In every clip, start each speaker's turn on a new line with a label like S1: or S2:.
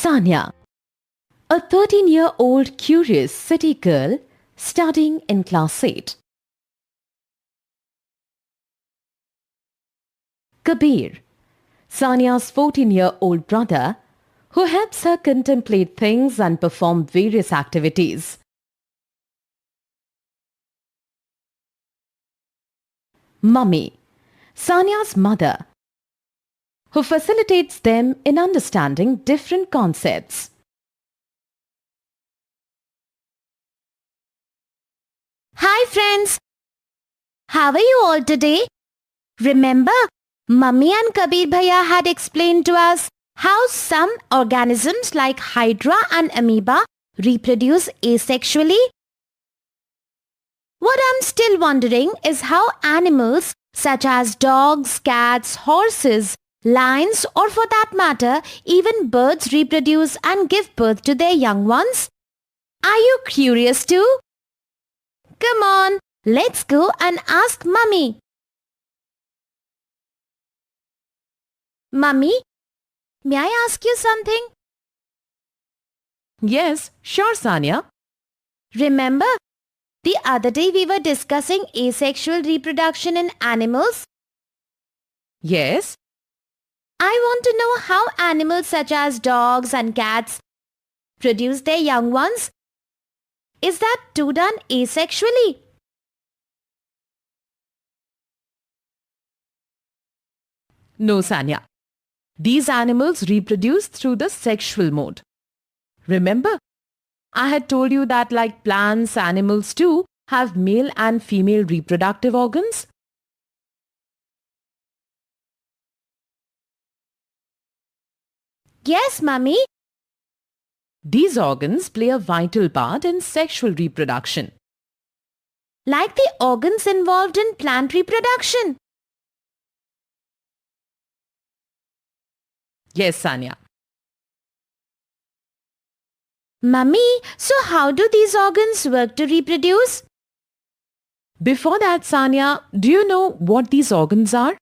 S1: Sanya, a 13-year-old curious city girl studying in class 8. Kabir, Sanya's 14-year-old brother, who helps her contemplate things and perform various activities. Mummy, Sanya's mother, who facilitates them in understanding different concepts.
S2: Hi friends! How are you all today? Remember, Mummy and Kabir Bhaiya had explained to us how some organisms like Hydra and amoeba reproduce asexually. What I'm still wondering is how animals such as dogs, cats, horses, lions, or for that matter, even birds reproduce and give birth to their young ones. Are you curious too? Come on, let's go and ask Mummy. Mummy, may I ask you something?
S1: Yes, sure, Sanya.
S2: Remember, the other day we were discussing asexual reproduction in animals.
S1: Yes.
S2: I want to know how animals such as dogs and cats produce their young ones. Is that too done asexually?
S1: No, Sanya. These animals reproduce through the sexual mode. Remember, I had told you that like plants, animals too have male and female reproductive organs.
S2: Yes, Mummy.
S1: These organs play a vital part in sexual reproduction.
S2: Like the organs involved in plant reproduction.
S1: Yes, Sanya.
S2: Mummy, so how do these organs work to reproduce?
S1: Before that, Sanya, do you know what these organs are?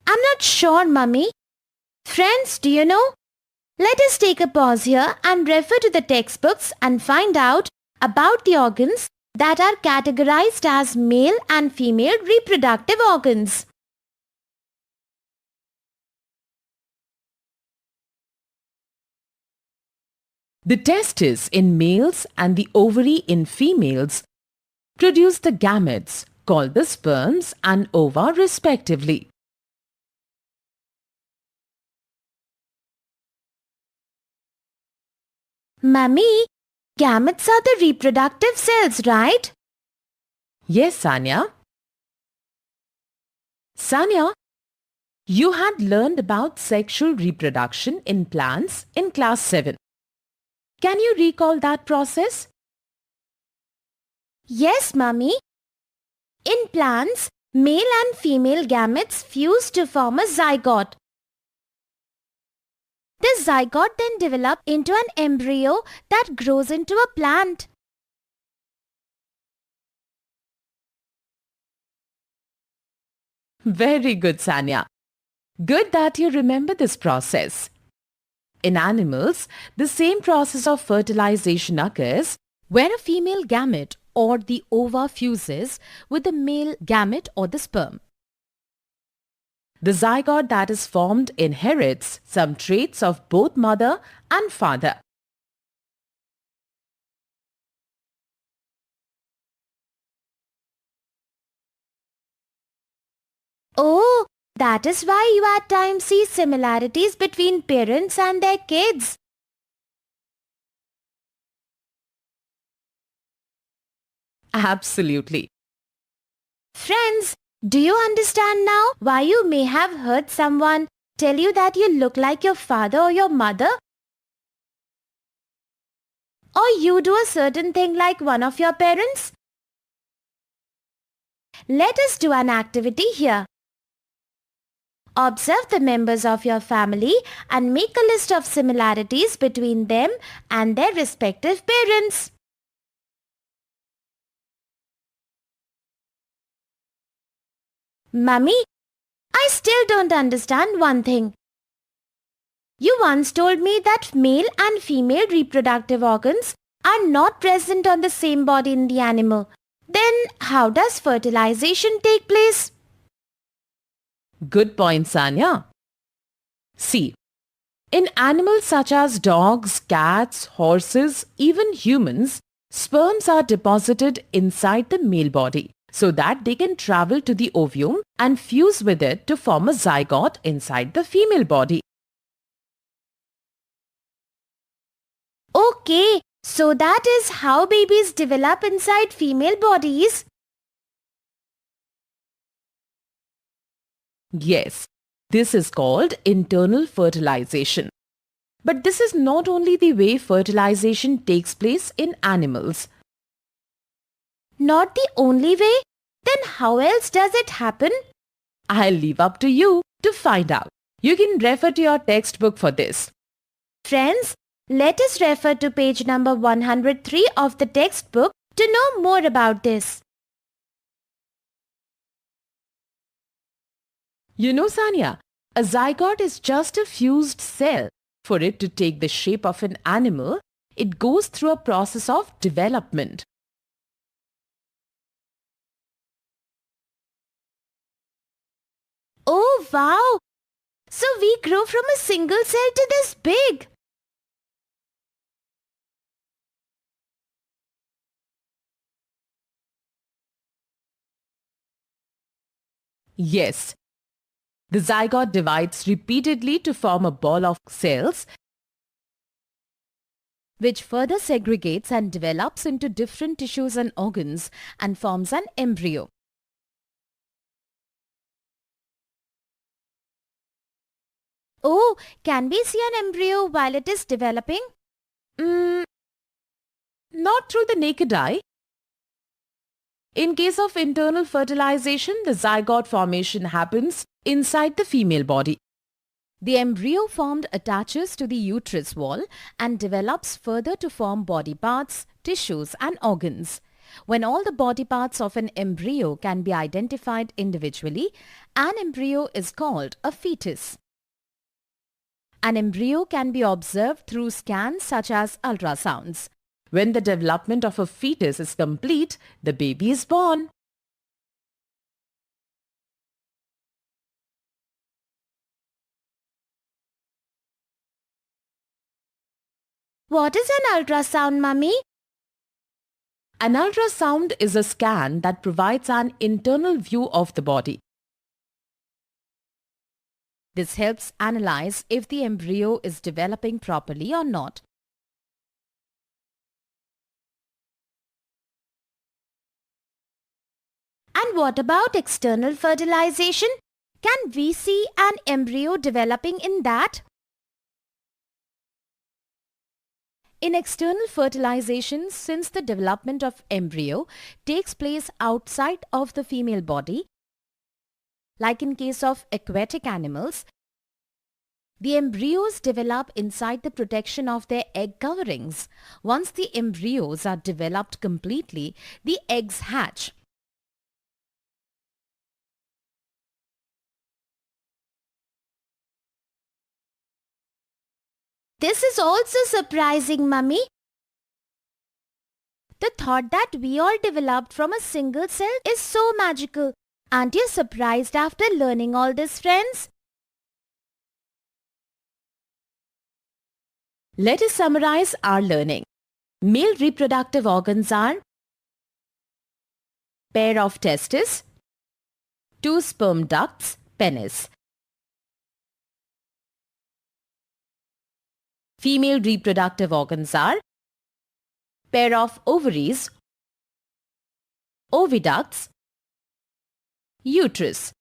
S2: I'm not sure, Mummy. Friends, do you know? Let us take a pause here and refer to the textbooks and find out about the organs that are categorized as male and female reproductive organs.
S1: The testes in males and the ovary in females produce the gametes called the sperms and ova respectively.
S2: Mummy, gametes are the reproductive cells, right?
S1: Yes, Sanya. Sanya, you had learned about sexual reproduction in plants in class 7. Can you recall that process?
S2: Yes, Mummy. In plants, male and female gametes fuse to form a zygote. The zygote then develops into an embryo that grows into a plant.
S1: Very good, Sanya. Good that you remember this process. In animals, the same process of fertilization occurs where a female gamete or the ova fuses with the male gamete or the sperm. The zygote that is formed inherits some traits of both mother and father.
S2: Oh, that is why you at times see similarities between parents and their kids.
S1: Absolutely.
S2: Friends, do you understand now why you may have heard someone tell you that you look like your father or your mother? Or you do a certain thing like one of your parents? Let us do an activity here. Observe the members of your family and make a list of similarities between them and their respective parents. Mummy, I still don't understand one thing. You once told me that male and female reproductive organs are not present on the same body in the animal. Then how does fertilization take place?
S1: Good point, Sanya. See, in animals such as dogs, cats, horses, even humans, sperms are deposited inside the male body so that they can travel to the ovum and fuse with it to form a zygote inside the female body.
S2: Okay, so that is how babies develop inside female bodies.
S1: Yes, this is called internal fertilization. But this is not only the way fertilization takes place in animals.
S2: Not the only way? Then how else does it happen?
S1: I'll leave up to you to find out. You can refer to your textbook for this.
S2: Friends, let us refer to page number 103 of the textbook to know more about this.
S1: You know, Sanya, a zygote is just a fused cell. For it to take the shape of an animal, it goes through a process of development.
S2: Oh wow! So we grow from a single cell to this big.
S1: Yes, the zygote divides repeatedly to form a ball of cells, which further segregates and develops into different tissues and organs and forms an embryo.
S2: Oh, can we see an embryo while it is developing?
S1: Not through the naked eye. In case of internal fertilization, the zygote formation happens inside the female body. The embryo formed attaches to the uterus wall and develops further to form body parts, tissues and organs. When all the body parts of an embryo can be identified individually, an embryo is called a fetus. An embryo can be observed through scans such as ultrasounds. When the development of a fetus is complete, the baby is born.
S2: What is an ultrasound, Mummy?
S1: An ultrasound is a scan that provides an internal view of the body. This helps analyze if the embryo is developing properly or not.
S2: And what about external fertilization? Can we see an embryo developing in that?
S1: In external fertilization, since the development of embryo takes place outside of the female body, like in case of aquatic animals, the embryos develop inside the protection of their egg coverings. Once the embryos are developed completely, the eggs hatch.
S2: This is also surprising, Mummy. The thought that we all developed from a single cell is so magical. Aren't you surprised after learning all this, friends?
S1: Let us summarize our learning. Male reproductive organs are pair of testes, 2 sperm ducts, penis. Female reproductive organs are pair of ovaries, oviducts, uterus.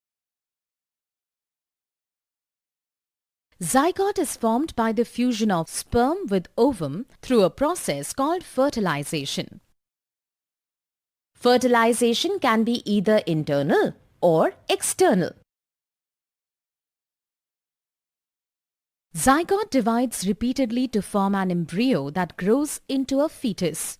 S1: Zygote is formed by the fusion of sperm with ovum through a process called fertilization. Fertilization can be either internal or external. Zygote divides repeatedly to form an embryo that grows into a fetus.